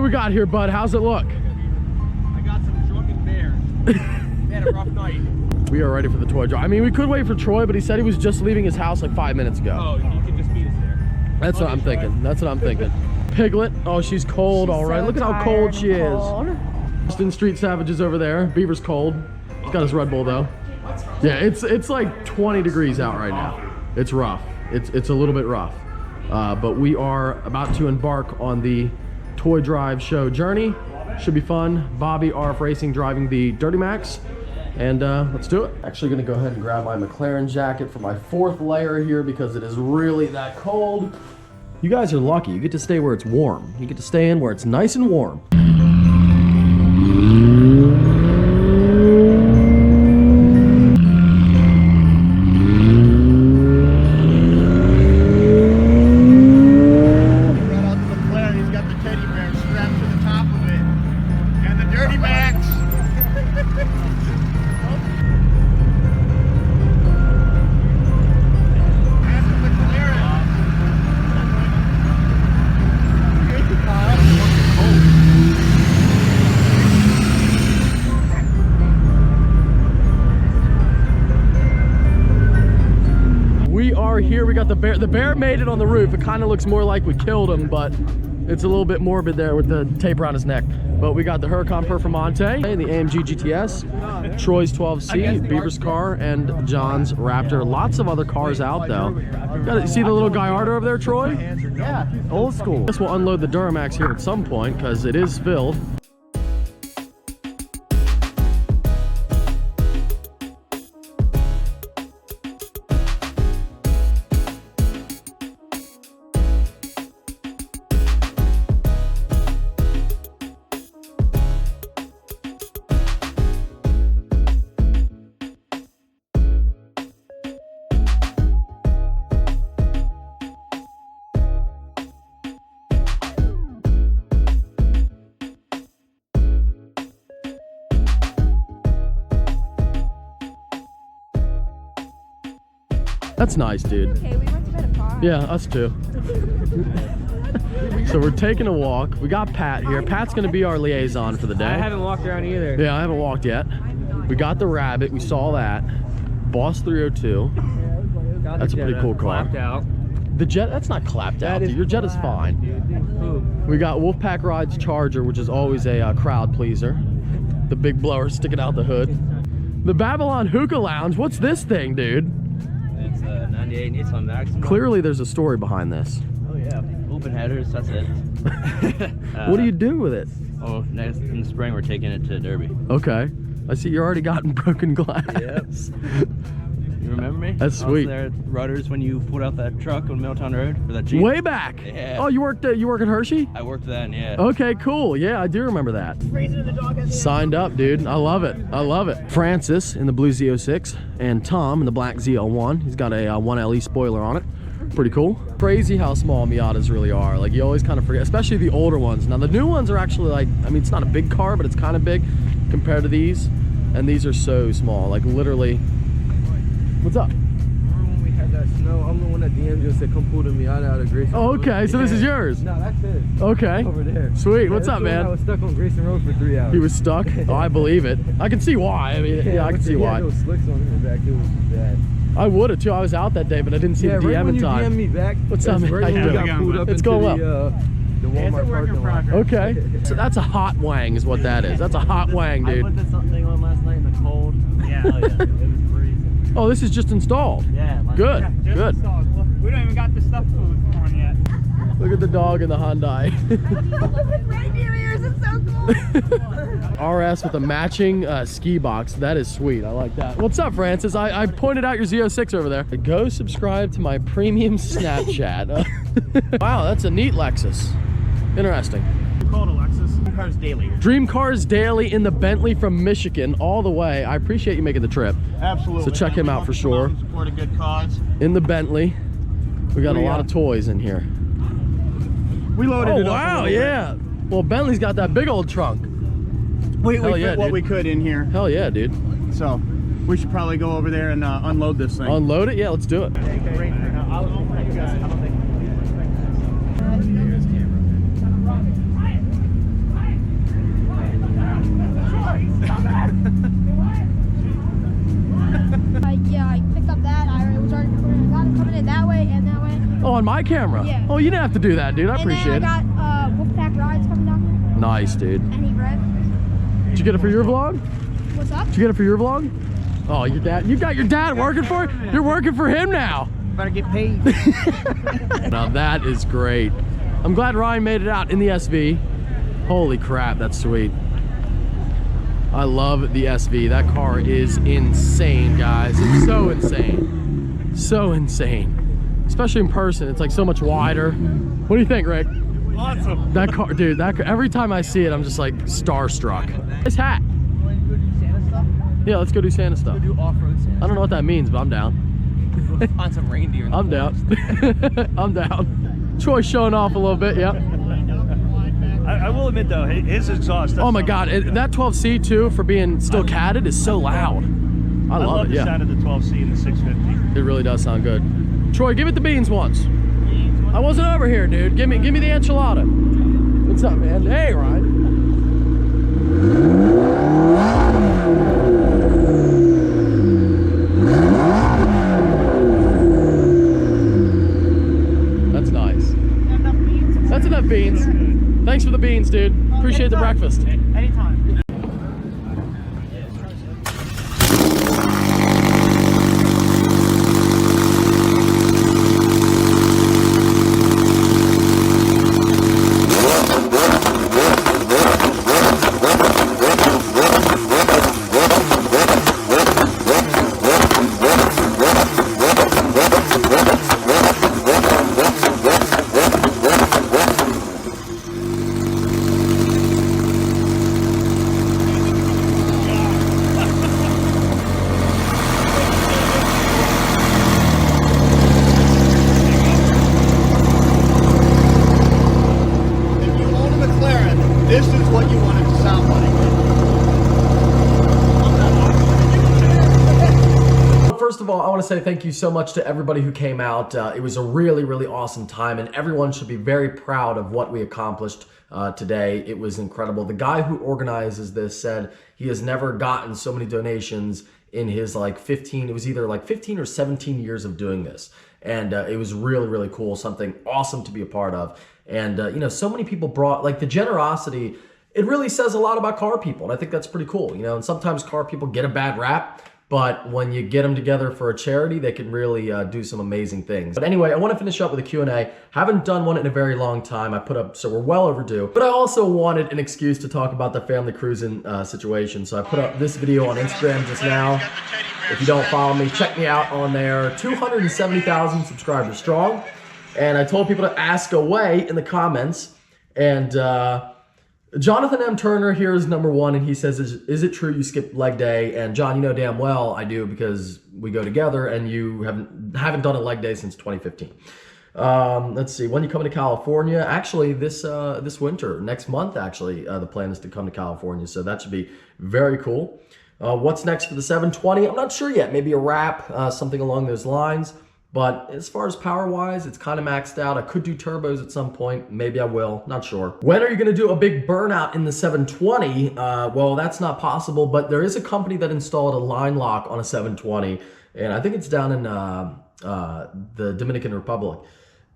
we got here, bud? How's it look? I got some drunken bears. They had a rough night. We are ready for the toy drive. I mean, we could wait for Troy, but he said he was just leaving his house like 5 minutes ago. Oh, you can just meet us there. That's what I'm thinking. That's what I'm thinking. Piglet. Oh, she's cold. All right. Look at how cold she is. Austin Street Savages over there. Beaver's cold. He's got his Red Bull though. Yeah, it's like 20 degrees out right now. It's rough. It's a little bit rough. But we are about to embark on the toy drive show journey. Should be fun. Bobby RF Racing driving the Dirty Max. And let's do it. Actually gonna go ahead and grab my McLaren jacket for my 4th layer here because it is really that cold. You guys are lucky. You get to stay where it's warm. You get to stay in where it's nice and warm. Here we got the bear. The bear made it on the roof. It kind of looks more like we killed him, but it's a little bit morbid there with the tape around his neck. But we got the Huracan Performante, the AMG GTS, Troy's 12C, Beaver's car, and John's Raptor. Lots of other cars out though. You see the little Gallardo over there, Troy? Yeah, old school. I guess we'll unload the Duramax here at some point because it is filled. That's nice, dude. Okay, we went to bed at 5. Yeah, us too. So we're taking a walk. We got Pat here. Pat's gonna be our liaison for the day. I haven't walked around either. Yeah, I haven't walked yet. We got the Rabbit. We saw that. Boss 302. That's a pretty cool car. Clapped out. The Jet, that's not clapped out, dude. Your Jet is fine. We got Wolfpack Rides Charger, which is always a crowd pleaser. The big blower sticking out the hood. The Babylon Hookah Lounge. What's this thing, dude? It's a 98 Nissan Maxima. Clearly there's a story behind this. Oh yeah. Open headers, that's it. What do you do with it? Oh, next in the spring we're taking it to Derby. Okay. I see you already gotten broken glass. Yep. You remember me? That's I sweet. was there at Rudders when you pulled out that truck on Middletown Road for that Jeep. Way back. Yeah. Oh, you work at Hershey? I worked then, yeah. Okay, cool. Yeah, I do remember that. Signed up, dude. I love it. I love it. Francis in the blue Z06 and Tom in the black ZL1. He's got a 1LE spoiler on it. Pretty cool. Crazy how small Miatas really are. Like, you always kind of forget, especially the older ones. Now, the new ones are actually like, I mean, it's not a big car, but it's kind of big compared to these. And these are so small, like literally. What's up? Remember when we had that snow? I'm the one that DM'd you and said, come pull the Miata out of Grayson Oh, Road. okay. So this is yours? No, that's his. Okay. Over there. Sweet. Yeah, What's this up, one man? I was stuck on Grayson Road for 3 hours. He was stuck? Oh, I believe it. I can see why. I mean, yeah, I can see why. Those slicks on his back, it was bad. I would have too. I was out that day, but I didn't see the right DM when in you time. DM'd me back. What's up, man? Right How when you we got doing? pulled up It's into going the Walmart parking lot. Okay. So that's a hot wang is what that is. That's a hot wang, dude. I put this thing on last night in the cold. Yeah, oh, yeah. It was freezing. Oh, this is just installed. Yeah. Good. Yeah, Good. installed. We don't even got the stuff food on yet. Look at the dog in the Hyundai. With reindeer ears, it's so cool. RS with a matching ski box. That is sweet. I like that. What's up, Francis? I pointed out your Z06 over there. Go subscribe to my premium Snapchat. Wow, that's a neat Lexus. Interesting. We call it a Lexus. Dream Cars Daily. Dream Cars Daily in the Bentley from Michigan all the way. I appreciate you making the trip. Absolutely. So check him out for sure. Support a good cause. In the Bentley. We got a lot of toys in here. We loaded Oh, it up. wow, yeah. Well, Bentley's got that big old trunk. We Hell fit yeah, what dude. we could in here. Hell yeah, dude. So we should probably go over there and unload this thing. Unload it? Yeah, let's do it. on my camera? Yeah. Oh, you didn't have to do that, dude. I appreciate and then I got Wolfpack Rides coming down here. Nice, dude. Any red? Did you get it for your vlog? What's up? Did you get it for your vlog? Oh, your dad. You got your dad working for you? You're working for him now. Better get paid. Now that is great. I'm glad Ryan made it out in the SV. Holy crap, that's sweet. I love the SV. That car is insane, guys. It's so insane. So insane. Especially in person, it's like so much wider. What do you think, Rick? Awesome. That car, dude, that car, every time I see it, I'm just like starstruck. Nice hat. Yeah, let's go do Santa stuff. Do off-road Santa. I don't know what that means, but I'm down. Find some reindeer. In the I'm down. I'm down. Troy's showing off a little bit, yeah. I will admit though, his exhaust. Oh my God, that 12C too, for being still catted, is so loud. I love it, the yeah. sound of the 12C and the 650. It really does sound good. Troy, give it the beans once. I wasn't over here, dude. Give me the enchilada. What's up, man? Hey, Ryan. That's nice. That's enough beans. Thanks for the beans, dude. Appreciate the breakfast. Anytime. This is what you want it to sound like. First of all, I want to say thank you so much to everybody who came out. It was a really, really awesome time, and everyone should be very proud of what we accomplished today. It was incredible. The guy who organizes this said he has never gotten so many donations in his like 15, it was either like 15 or 17 years of doing this. And it was really, really cool, something awesome to be a part of. And, you know, so many people brought, like, the generosity, it really says a lot about car people. And I think that's pretty cool, you know, and sometimes car people get a bad rap, but when you get them together for a charity, they can really do some amazing things. But anyway, I want to finish up with a Q&A. Haven't done one in a very long time. I put up, so we're well overdue. But I also wanted an excuse to talk about the family cruising situation. So I put up this video on Instagram just now. If you don't follow me, check me out on there. 270,000 subscribers strong. And I told people to ask away in the comments. And Jonathan M. Turner here is number one, and he says, is it true you skipped leg day? And John, you know damn well I do, because we go together, and you haven't done a leg day since 2015. Let's see, when you coming to California? Actually, this winter, next month, actually, the plan is to come to California, so that should be very cool. What's next for the 720? I'm not sure yet. Maybe a wrap, something along those lines. But as far as power-wise, it's kind of maxed out. I could do turbos at some point. Maybe I will. Not sure. When are you going to do a big burnout in the 720? Well, that's not possible, but there is a company that installed a line lock on a 720, and I think it's down in the Dominican Republic,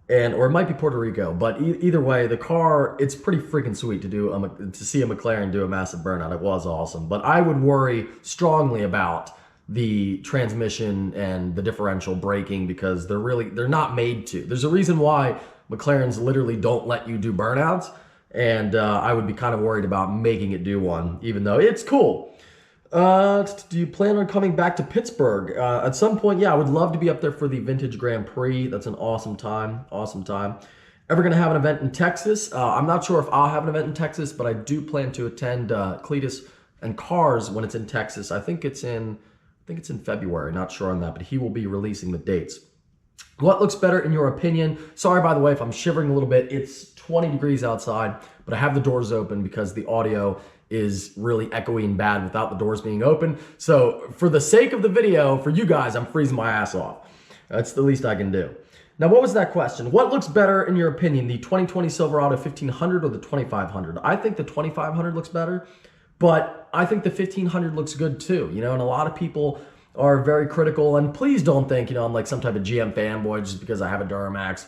or it might be Puerto Rico. But either way, the car, it's pretty freaking sweet to see a McLaren do a massive burnout. It was awesome. But I would worry strongly about the transmission and the differential braking, because they're not made to. There's a reason why McLarens literally don't let you do burnouts, and I would be kind of worried about making it do one, even though it's cool. Do you plan on coming back to Pittsburgh? At some point, yeah, I would love to be up there for the Vintage Grand Prix. That's an awesome time, awesome time. Ever gonna have an event in Texas? I'm not sure if I'll have an event in Texas, but I do plan to attend Cletus and Cars when it's in Texas. I think it's in February, not sure on that, but he will be releasing the dates. What looks better in your opinion? Sorry, by the way, if I'm shivering a little bit. It's 20 degrees outside, but I have the doors open because the audio is really echoey and bad without the doors being open. So for the sake of the video, for you guys, I'm freezing my ass off. That's the least I can do. Now, what was that question? What looks better in your opinion, the 2020 Silverado 1500 or the 2500? I think the 2500 looks better, but I think the 1500 looks good too, you know, and a lot of people are very critical, and please don't think, you know, I'm like some type of GM fanboy just because I have a Duramax.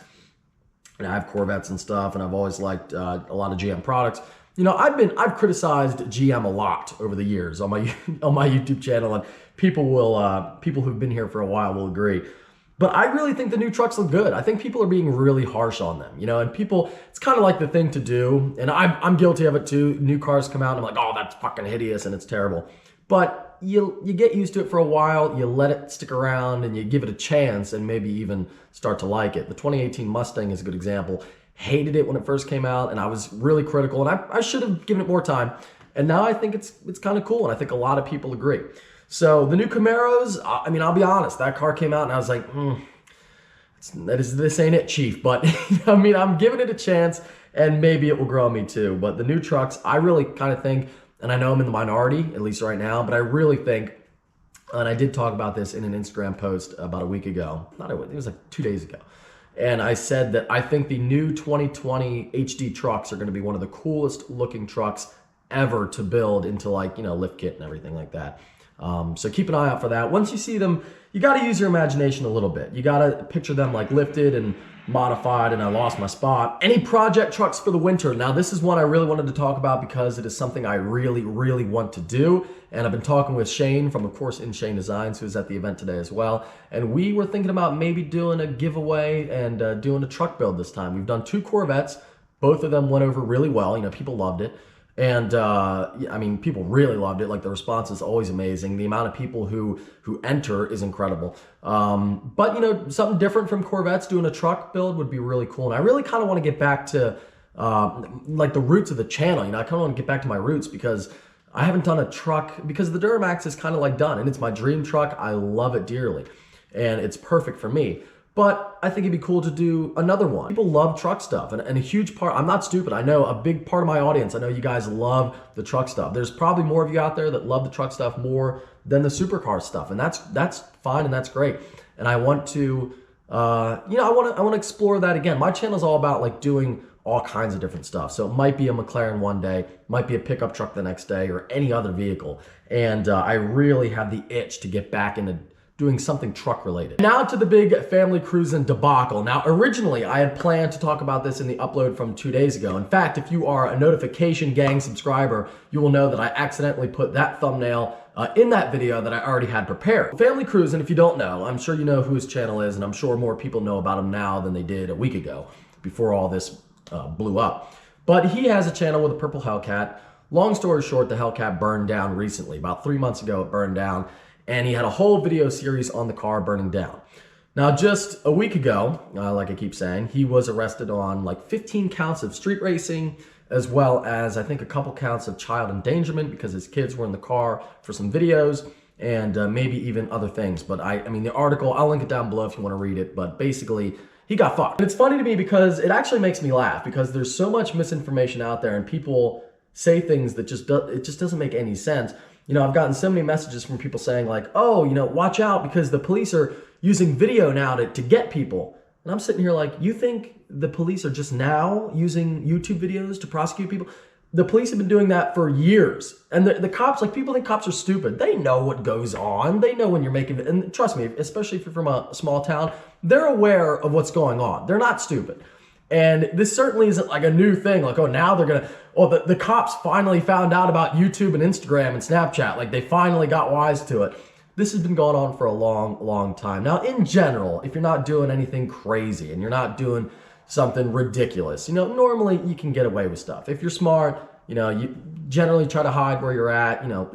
and I have Corvettes and stuff, and I've always liked a lot of GM products. You know, I've criticized GM a lot over the years on my on my YouTube channel, and people who've been here for a while will agree. But I really think the new trucks look good. I think people are being really harsh on them, you know, and people, it's kind of like the thing to do. And I'm guilty of it too. New cars come out and I'm like, oh, that's fucking hideous and it's terrible. But you get used to it for a while, you let it stick around and you give it a chance and maybe even start to like it. The 2018 Mustang is a good example. Hated it when it first came out and I was really critical and I should have given it more time. And now I think it's kind of cool and I think a lot of people agree. So the new Camaros, I mean, I'll be honest, that car came out and I was like, this ain't it, Chief. But I mean, I'm giving it a chance and maybe it will grow on me too. But the new trucks, I really kind of think, and I know I'm in the minority, at least right now, but I really think, and I did talk about this in an Instagram post about a week ago, it was like 2 days ago. And I said that I think the new 2020 HD trucks are going to be one of the coolest looking trucks ever to build into like, you know, lift kit and everything like that. So keep an eye out for that. Once you see them, you got to use your imagination a little bit. You got to picture them like lifted and modified, and I lost my spot. Any project trucks for the winter. Now this is one I really wanted to talk about because it is something I really, really want to do. And I've been talking with Shane from, of course, InShane Designs, who's at the event today as well. And we were thinking about maybe doing a giveaway and doing a truck build this time. We've done 2 Corvettes. Both of them went over really well. You know, people loved it. And I mean, people really loved it. Like the response is always amazing. The amount of people who enter is incredible. But you know, something different from Corvettes, doing a truck build would be really cool. And I really kind of want to get back to like the roots of the channel. You know, I kind of want to get back to my roots because I haven't done a truck because the Duramax is kind of like done and it's my dream truck. I love it dearly and it's perfect for me. But I think it'd be cool to do another one. People love truck stuff and a huge part, I'm not stupid, I know a big part of my audience, I know you guys love the truck stuff. There's probably more of you out there that love the truck stuff more than the supercar stuff, and that's fine and that's great. And I want to, you know, I want to explore that again. My channel is all about like doing all kinds of different stuff. So it might be a McLaren one day, might be a pickup truck the next day, or any other vehicle. And I really have the itch to get back into doing something truck related. Now to the big family cruising debacle. Now, originally I had planned to talk about this in the upload from 2 days ago. In fact, if you are a Notification Gang subscriber, you will know that I accidentally put that thumbnail in that video that I already had prepared. Family Cruising, if you don't know, I'm sure you know who his channel is, and I'm sure more people know about him now than they did a week ago, before all this blew up. But he has a channel with a purple Hellcat. Long story short, the Hellcat burned down recently. About 3 months ago, it burned down. And he had a whole video series on the car burning down. Now, just a week ago, like I keep saying, he was arrested on like 15 counts of street racing, as well as I think a couple counts of child endangerment because his kids were in the car for some videos, and maybe even other things. But I mean, the article, I'll link it down below if you want to read it, but basically he got fucked. And it's funny to me because it actually makes me laugh because there's so much misinformation out there and people say things that just doesn't make any sense. You know, I've gotten so many messages from people saying like, oh, you know, watch out because the police are using video now to get people. And I'm sitting here like, you think the police are just now using YouTube videos to prosecute people? The police have been doing that for years. And the cops, like people think cops are stupid. They know what goes on. They know when you're making it. And trust me, especially if you're from a small town, they're aware of what's going on. They're not stupid. And this certainly isn't like a new thing. Like, oh, now they're gonna, oh, the cops finally found out about YouTube and Instagram and Snapchat. Like they finally got wise to it. This has been going on for a long, long time. Now, in general, if you're not doing anything crazy and you're not doing something ridiculous, you know, normally you can get away with stuff. If you're smart, you know, you generally try to hide where you're at, you know.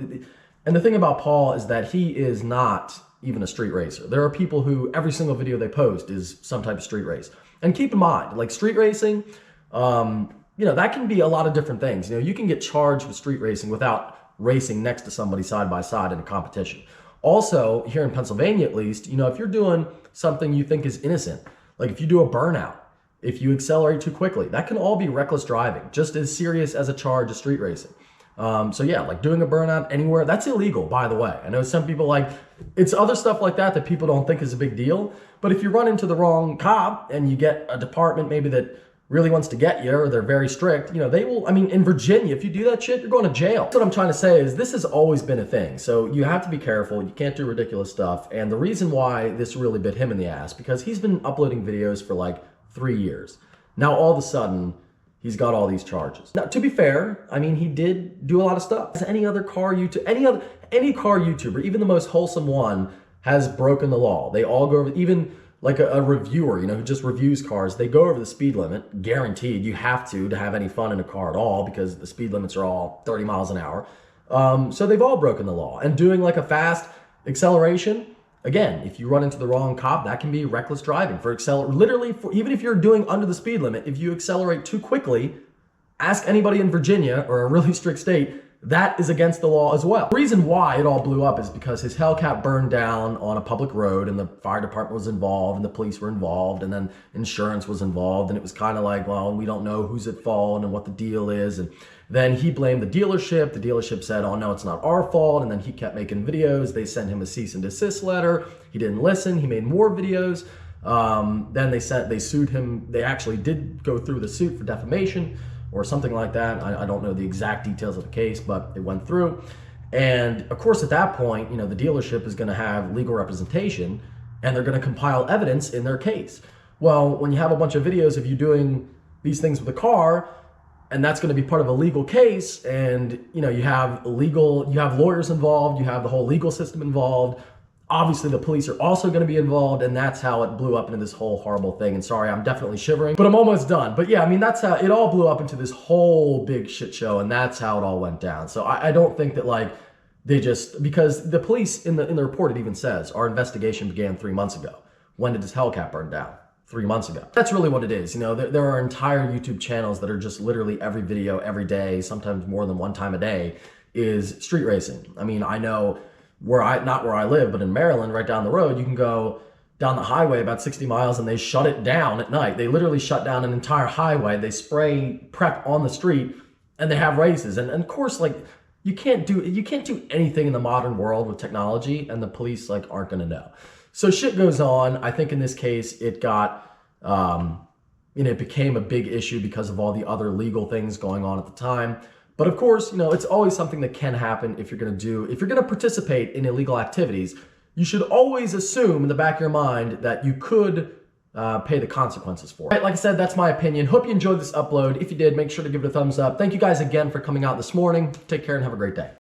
And the thing about Paul is that he is not even a street racer. There are people who every single video they post is some type of street race. And keep in mind, like street racing, you know, that can be a lot of different things. You know, you can get charged with street racing without racing next to somebody side by side in a competition. Also, here in Pennsylvania at least, you know, if you're doing something you think is innocent, like if you do a burnout, if you accelerate too quickly, that can all be reckless driving, just as serious as a charge of street racing. So yeah, like doing a burnout anywhere, that's illegal, by the way. I know some people like, it's other stuff like that people don't think is a big deal. But if you run into the wrong cop and you get a department maybe that really wants to get you, or they're very strict, you know, they will, I mean, in Virginia, if you do that shit, you're going to jail. That's what I'm trying to say is this has always been a thing. So you have to be careful. You can't do ridiculous stuff. And the reason why this really bit him in the ass, because he's been uploading videos for like 3 years. Now all of a sudden, he's got all these charges. Now, to be fair, I mean, he did do a lot of stuff. As any other car YouTuber, any car YouTuber, even the most wholesome one, has broken the law. They all go over, even like a reviewer, who just reviews cars, they go over the speed limit, guaranteed. You have to have any fun in a car at all because the speed limits are all 30 miles an hour. So they've all broken the law. And doing like a fast acceleration, again, if you run into the wrong cop, that can be reckless driving. Even if you're doing under the speed limit, if you accelerate too quickly, ask anybody in Virginia or a really strict state, that is against the law as well. The reason why it all blew up is because his Hellcat burned down on a public road and the fire department was involved and the police were involved and then insurance was involved, and it was kind of like, well, we don't know who's at fault and what the deal is. And then he blamed the dealership. The dealership said, oh no, it's not our fault. And then he kept making videos. They sent him a cease and desist letter. He didn't listen. He made more videos. Then they sued him. They actually did go through the suit for defamation or something like that. I don't know the exact details of the case, but it went through. And of course, at that point, the dealership is going to have legal representation and they're going to compile evidence in their case. Well, when you have a bunch of videos of you doing these things with a car, and that's going to be part of a legal case, and you have lawyers involved, you have the whole legal system involved. Obviously, the police are also going to be involved, and that's how it blew up into this whole horrible thing. And sorry, I'm definitely shivering, but I'm almost done. But yeah, I mean, that's how it all blew up into this whole big shit show, and that's how it all went down. So I don't think that because the police in the report, it even says our investigation began 3 months ago. When did this Hellcat burn down? 3 months ago. That's really what it is. There are entire YouTube channels that are just literally every video, every day, sometimes more than one time a day, is street racing. I mean, I know not where I live, but in Maryland, right down the road, you can go down the highway about 60 miles and they shut it down at night. They literally shut down an entire highway. They spray prep on the street and they have races. And of course, you can't do anything in the modern world with technology and the police aren't going to know. So shit goes on. I think in this case, it got, it became a big issue because of all the other legal things going on at the time. But of course, it's always something that can happen if you're going to participate in illegal activities. You should always assume in the back of your mind that you could pay the consequences for it. Right, like I said, that's my opinion. Hope you enjoyed this upload. If you did, make sure to give it a thumbs up. Thank you guys again for coming out this morning. Take care and have a great day.